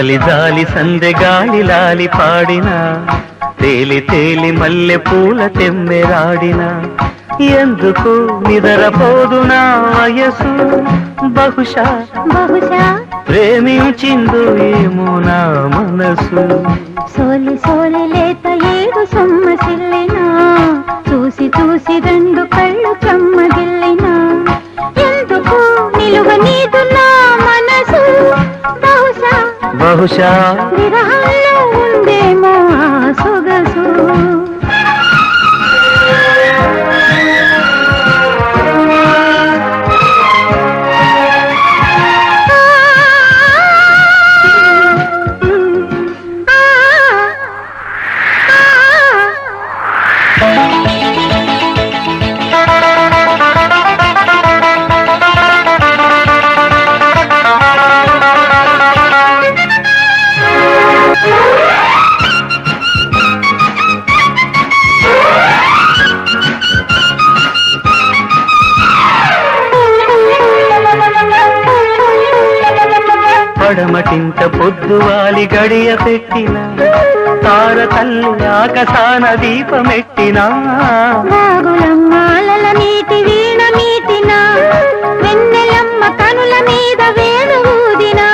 జాలి జాలి సందె గాలి లాలి పాడినా తేలి తేలి మల్లె పూల తెమ్మెరాడినా ఎందుకు నిదరపోదు నా వయసు బహుశా బహుశా ప్రేమించిందు ఏమో నా మనసు సోలి సోలి లేత ఏడు సొమ్మసిల్లినా చూసి చూసి రెండు కళ్ళు చెమ్మగిల్లినా ఎందుకు నిలువ నీదు నా మనసు బహుశా బహుశా విరహంలో ఉందేమో ఆ సొగసు పడమటింత పొద్దువాలి గడియ పెట్టిన తార తల్లి ఆకాశాన దీపమెట్టినా రాగులమ్మ అలల నీటి వీణ మీటినా వెన్నెలమ్మ కనుల మీద వేణు ఊదినా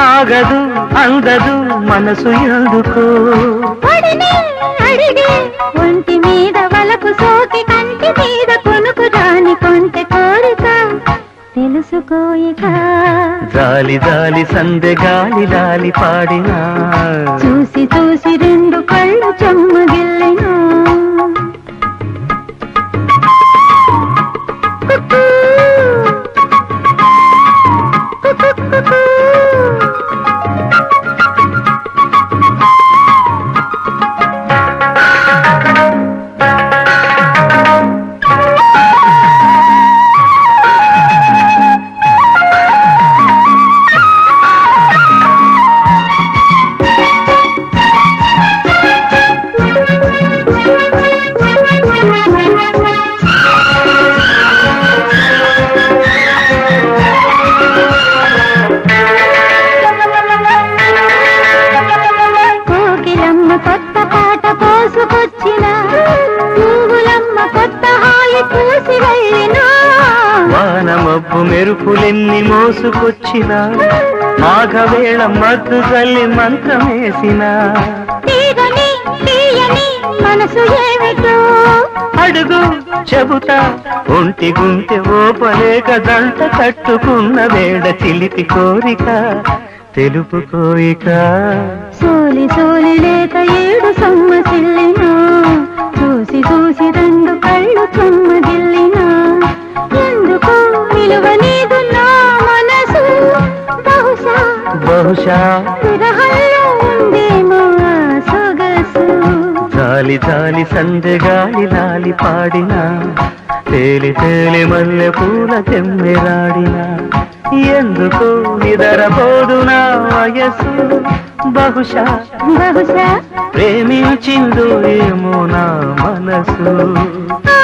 ఆగదు అందదు మనసు ఎందుకు పడిని అడిగే ఒంటి మీద వలపు సోకి కంటి మీద కొనుకు రాని కొంటె కోరిక తెలుసుకోయిక జాలి జాలి సందె గాలి లాలి పాడినా చూసి చూసి రెండు కళ్ళు చెమ్మగిల్లినా కొత్త పాట కోసుకొచ్చిన పువ్వులమ్మ కొత్త హాయి పూసి వెళ్ళినా వాన మబ్బు మెరుపులెన్ని మోసుకొచ్చిన మాఘవేళ మద్దు తల్లి మంత్రమేసిన తీగని తీయని మనసు ఏమిటో అడుగు చెబుతా ఒంటి గుంటె ఓపలేక దంట కట్టుకున్న వేడ చిలిపి కోరిక తెలుపుకోయిక సోలి సోలి లేక ఏడు సొమ్మసిల్లినా చూసి చూసి రెండు కళ్ళు చెమ్మగిల్లినా ఎందుకు నిలువ నీదు నా మనసు బహుశా బహుశా విరహంలో ఉందేమో ఆ సొగసు జాలి జాలి సందె గాలి లాలి పాడినా తేలి తేలి మల్లె పూల తెమ్మెరాడినా ఎందుకు నిదరపోదు నా వయసు బహుశా బహుశా ప్రేమించిందు ఏమో నా మనసు ఆ